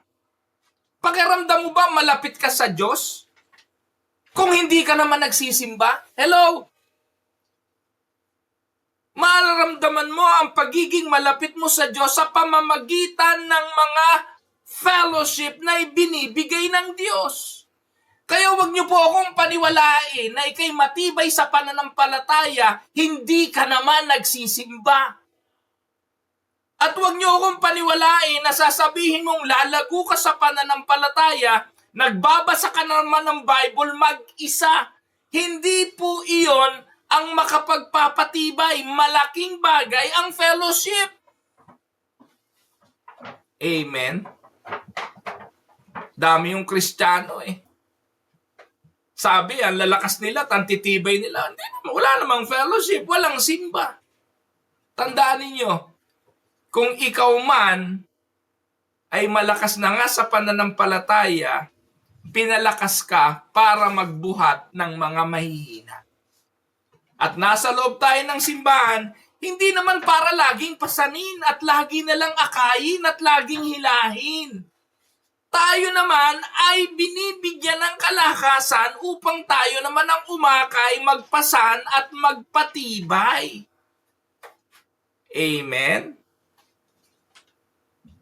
Pakiramdam mo ba malapit ka sa Diyos? Kung hindi ka naman nagsisimba, hello? Mararamdaman mo ang pagiging malapit mo sa Diyos sa pamamagitan ng mga fellowship na ibinibigay ng Diyos. Kaya wag niyo po akong paniwalain na ikay matibay sa pananampalataya, hindi ka naman nagsisimba. At wag niyo akong paniwalain na sasabihin mong lalago ka sa pananampalataya, nagbabasa ka naman ng Bible mag-isa. Hindi po iyon ang makapagpapatibay. Malaking bagay ang fellowship. Amen? Dami yung Kristiyano eh. Sabi, ang lalakas nila, tantitibay nila. Hindi naman, wala namang fellowship, walang simba. Tandaan ninyo, kung ikaw man ay malakas na nga sa pananampalataya, pinalakas ka para magbuhat ng mga mahihina. At nasa loob tayo ng simbahan, hindi naman para laging pasanin at lagi nalang akayin at laging hilahin. Tayo naman ay binibigyan ng kalakasan upang tayo naman ang umakay, magpasan at magpatibay. Amen?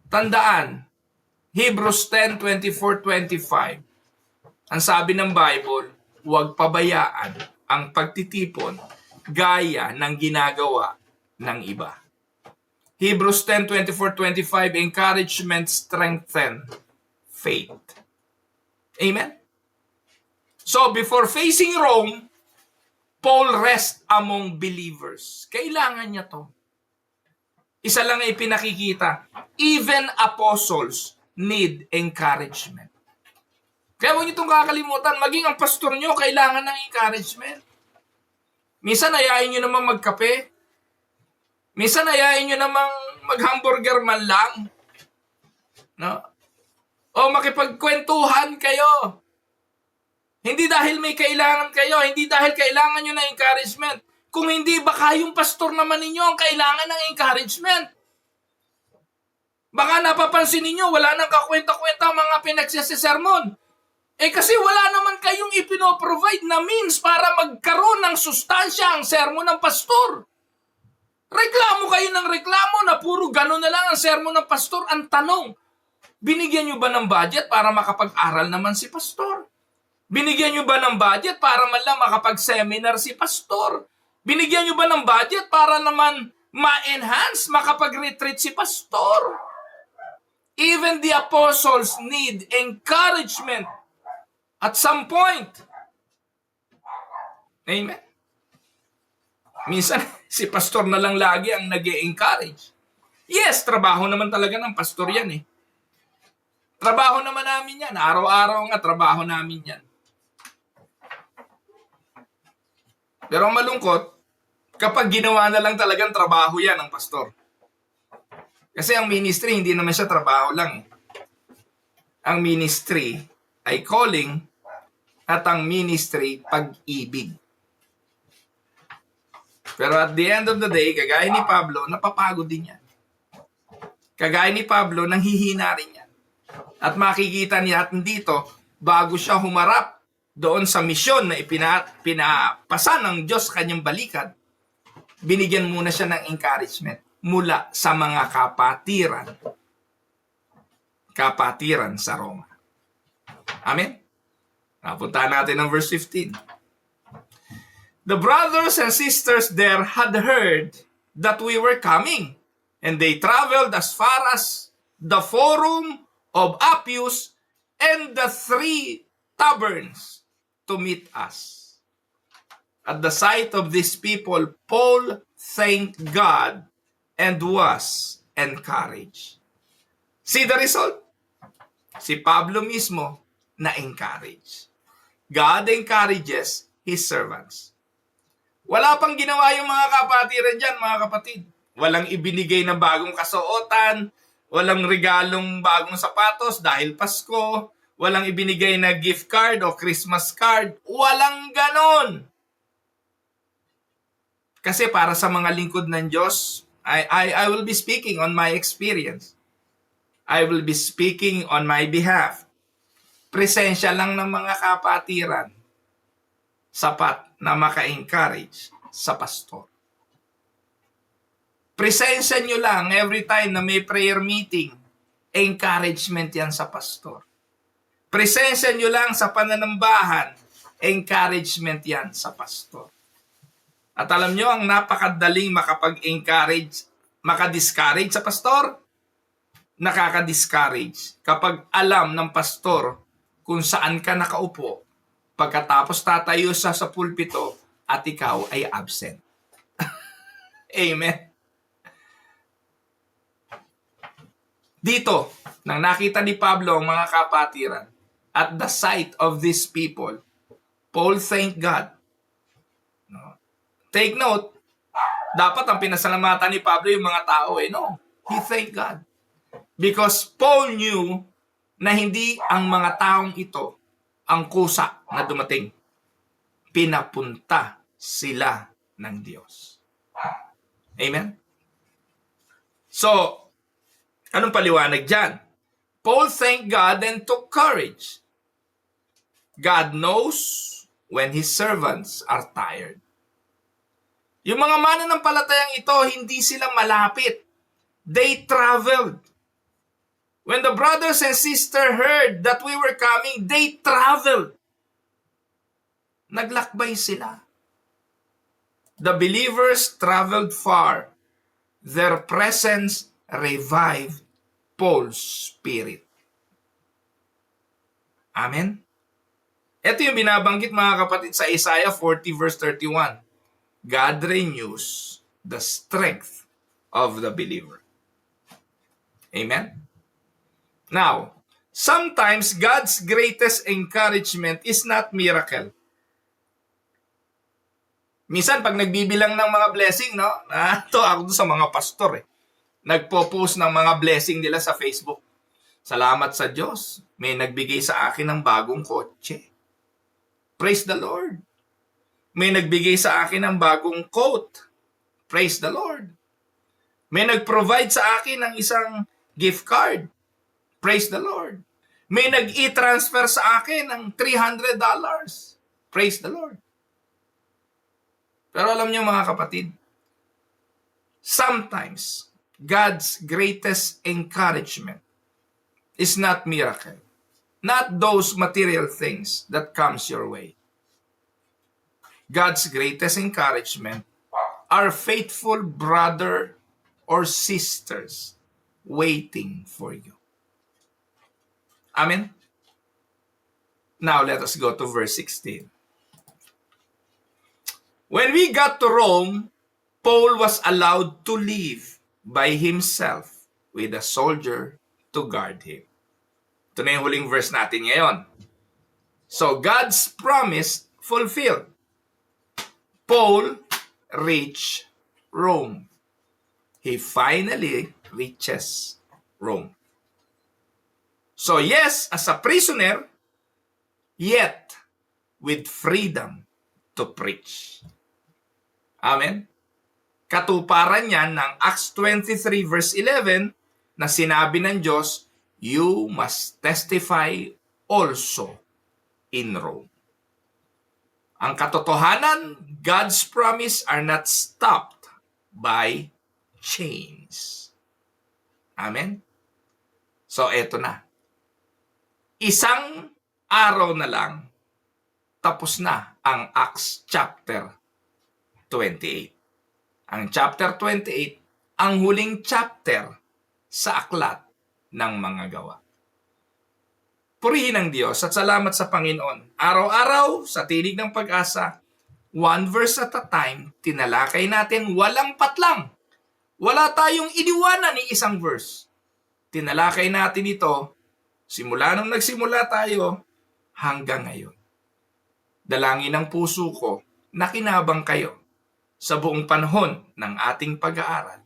Tandaan, Hebrews 10:24-25. Ang sabi ng Bible, huwag pabayaan ang pagtitipon gaya ng ginagawa ng iba. Hebrews 10:24-25, encouragement, strengthen faith. Amen? So, before facing Rome, Paul rest among believers. Kailangan niya to. Isa lang ay pinakikita. Even apostles need encouragement. Kaya huwag niyo itong kakalimutan, maging ang pastor niyo, kailangan ng encouragement. Minsan, ayayin niyo naman magkape. Minsan, ayayin niyo namang mag-hamburger man lang. No? O makipagkwentuhan kayo. Hindi dahil may kailangan kayo, hindi dahil kailangan nyo ng encouragement. Kung hindi, baka yung pastor naman ninyo ang kailangan ng encouragement. Baka napapansin ninyo, wala nang kakwenta-kwenta mga pinagsisisermon. Eh kasi wala naman kayong ipinoprovide na means para magkaroon ng sustansya ang sermon ng pastor. Reklamo kayo ng reklamo na puro gano'n na lang ang sermon ng pastor. Ang tanong, binigyan nyo ba ng budget para makapag-aral naman si pastor? Binigyan nyo ba ng budget para man lang makapag-seminar si pastor? Binigyan nyo ba ng budget para naman ma-enhance, makapag-retreat si pastor? Even the apostles need encouragement at some point. Amen? Minsan, si pastor na lang lagi ang nag-e-encourage. Yes, trabaho naman talaga ng pastor yan eh. Trabaho naman namin yan. Araw-araw nga trabaho namin yan. Pero ang malungkot, kapag ginawa na lang talagang trabaho yan ng pastor. Kasi ang ministry, hindi naman siya trabaho lang. Ang ministry ay calling at ang ministry, pag-ibig. Pero at the end of the day, kagaya ni Pablo, napapagod din yan. Kagaya ni Pablo, nanghihina rin yan. At makikita niya at dito, bago siya humarap doon sa misyon na pinapasa ng Diyos sa kanyang balikat, binigyan muna siya ng encouragement mula sa mga kapatiran sa Roma. Amen? Napunta natin ang verse 15. The brothers and sisters there had heard that we were coming, and they traveled as far as the Forum of Appius and the 3 taverns to meet us. At the sight of these people, Paul thanked God and was encouraged. See the result? Si Pablo mismo na-encourage. God encourages His servants. Wala pang ginawa yung mga kapatiran dyan, mga kapatid. Walang ibinigay na bagong kasuotan, walang regalong bagong sapatos dahil Pasko, walang ibinigay na gift card o Christmas card. Walang ganon. Kasi para sa mga lingkod ng Diyos, I will be speaking on my experience. I will be speaking on my behalf. Presensya lang ng mga kapatiran, sapat na maka-encourage sa pastor. Presensya nyo lang every time na may prayer meeting, encouragement yan sa pastor. Presensya nyo lang sa pananambahan, encouragement yan sa pastor. At alam nyo, ang napakadaling makapag-encourage, maka-discourage sa pastor, nakaka-discourage kapag alam ng pastor kung saan ka nakaupo pagkatapos tatayo sa pulpito at ikaw ay absent. Amen. Dito, nang nakita ni Pablo ang mga kapatiran, at the sight of these people, Paul thanked God. Take note, dapat ang pinasalamatan ni Pablo yung mga tao No, he thanked God. Because Paul knew na hindi ang mga taong ito ang kusa na dumating. Pinapunta sila ng Diyos. Amen? So, anong paliwanag dyan? Paul thanked God and took courage. God knows when His servants are tired. Yung mga mananampalatayang ito, hindi sila malapit. They traveled. When the brothers and sisters heard that we were coming, they traveled. Naglakbay sila. The believers traveled far. Their presence revived Paul's spirit. Amen? Ito yung binabanggit mga kapatid sa Isaiah 40 verse 31. God renews the strength of the believer. Amen? Now, sometimes God's greatest encouragement is not miracle. Minsan, pag nagbibilang ng mga blessing, ito ako sa mga pastor nagpo-post ng mga blessing nila sa Facebook. Salamat sa Diyos, may nagbigay sa akin ng bagong kotse. Praise the Lord. May nagbigay sa akin ng bagong coat. Praise the Lord. May nag-provide sa akin ng isang gift card. Praise the Lord. May nag-i-transfer sa akin ng $300. Praise the Lord. Pero alam niyo mga kapatid, sometimes God's greatest encouragement is not miracle. Not those material things that comes your way. God's greatest encouragement are faithful brother or sisters waiting for you. Amen? Now, let us go to verse 16. When we got to Rome, Paul was allowed to leave by himself with a soldier to guard him. Ito na yung huling verse natin ngayon. So, God's promise fulfilled. Paul reached Rome. He finally reaches Rome. So yes, as a prisoner, yet with freedom to preach. Amen? Katuparan yan ng Acts 23 verse 11 na sinabi ng Diyos, you must testify also in Rome. Ang katotohanan, God's promise are not stopped by chains. Amen? So, eto na. Isang araw na lang, tapos na ang Acts chapter 28. Ang chapter 28, ang huling chapter sa aklat ng mga gawa. Purihin ang Diyos at salamat sa Panginoon. Araw-araw sa tinig ng pag-asa, one verse at a time, tinalakay natin walang patlang. Wala tayong iniwanan ni isang verse. Tinalakay natin ito simula nung nagsimula tayo hanggang ngayon. Dalangin ng puso ko na kinabang kayo sa buong panahon ng ating pag-aaral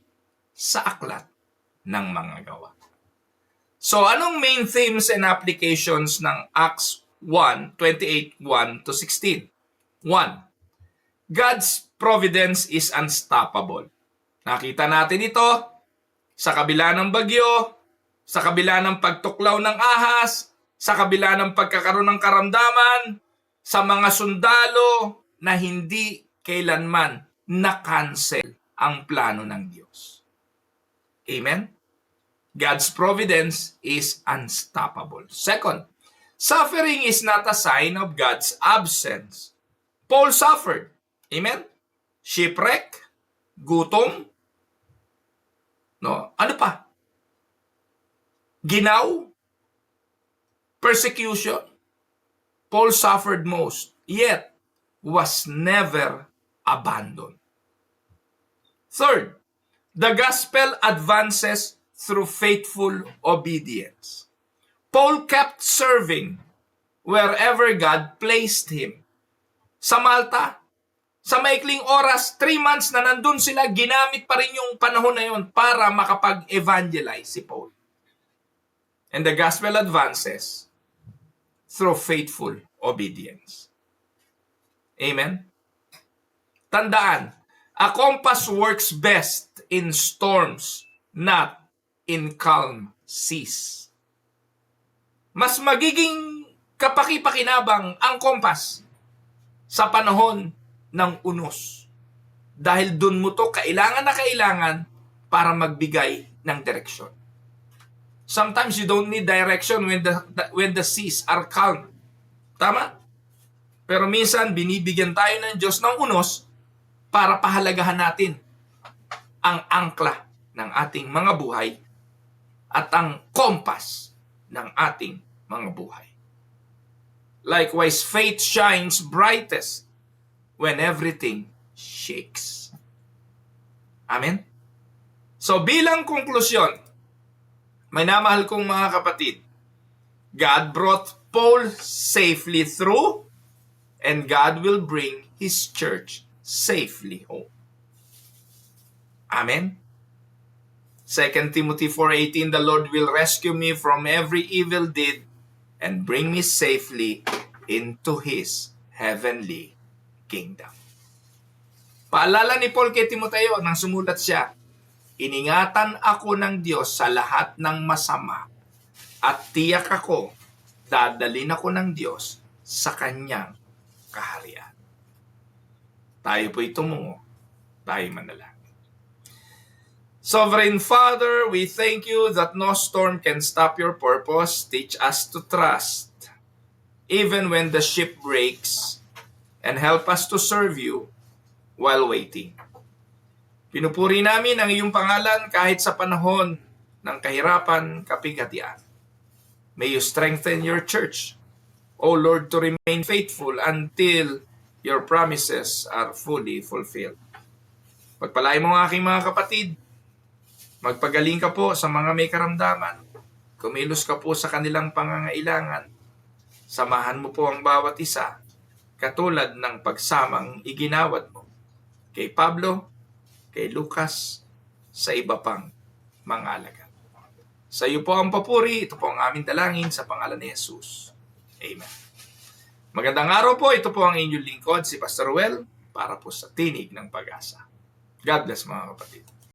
sa aklat ng mga gawa. So, anong main themes and applications ng Acts 1, 28, 1 to 16? 1. God's providence is unstoppable. Nakita natin ito sa kabila ng bagyo, sa kabila ng pagtuklaw ng ahas, sa kabila ng pagkakaroon ng karamdaman, sa mga sundalo na hindi kailanman na-cancel ang plano ng Diyos. Amen? God's providence is unstoppable. Second, suffering is not a sign of God's absence. Paul suffered. Amen? Shipwreck, gutom, no? Ano pa? Ginaw, persecution. Paul suffered most, yet was never abandoned. Third, the gospel advances through faithful obedience. Paul kept serving wherever God placed him. Sa Malta, sa maikling oras, 3 months na nandun sila, ginamit pa rin yung panahon na yun para makapag-evangelize si Paul. And the gospel advances through faithful obedience. Amen? Tandaan, a compass works best in storms, not in calm seas. Mas magiging kapaki-pakinabang ang kompas sa panahon ng unos. Dahil dun mo to kailangan na kailangan para magbigay ng direksyon. Sometimes you don't need direction when the seas are calm. Tama? Pero minsan binibigyan tayo ng Diyos ng unos para pahalagahan natin ang angkla ng ating mga buhay at ang kompas ng ating mga buhay. Likewise, faith shines brightest when everything shakes. Amen? So bilang konklusyon, may namahal kong mga kapatid, God brought Paul safely through and God will bring His church safely home. Amen? 2 Timothy 4:18, the Lord will rescue me from every evil deed and bring me safely into His heavenly kingdom. Paalala ni Paul kay Timoteo nang sumulat siya, iningatan ako ng Diyos sa lahat ng masama at tiyak ako, dadalhin ako ng Diyos sa kanyang kaharian. Tayo po'y tumungo, tayo manalangin. Sovereign Father, we thank you that no storm can stop your purpose. Teach us to trust, even when the ship breaks, and help us to serve you while waiting. Pinupuri namin ang iyong pangalan kahit sa panahon ng kahirapan, kapigatian. May you strengthen your church, O Lord, to remain faithful until your promises are fully fulfilled. Pagpalain mo ang aking mga kapatid. Magpagaling ka po sa mga may karamdaman. Kumilos ka po sa kanilang pangangailangan. Samahan mo po ang bawat isa, katulad ng pagsamang iginawad mo kay Pablo, kay Lucas, sa iba pang mga alagad. Sa iyo po ang papuri, ito po ang aming dalangin sa pangalan ni Jesus. Amen. Magandang araw po. Ito po ang inyong lingkod, si Pastor Well, para po sa Tinig ng Pag-asa. God bless mga kapatid.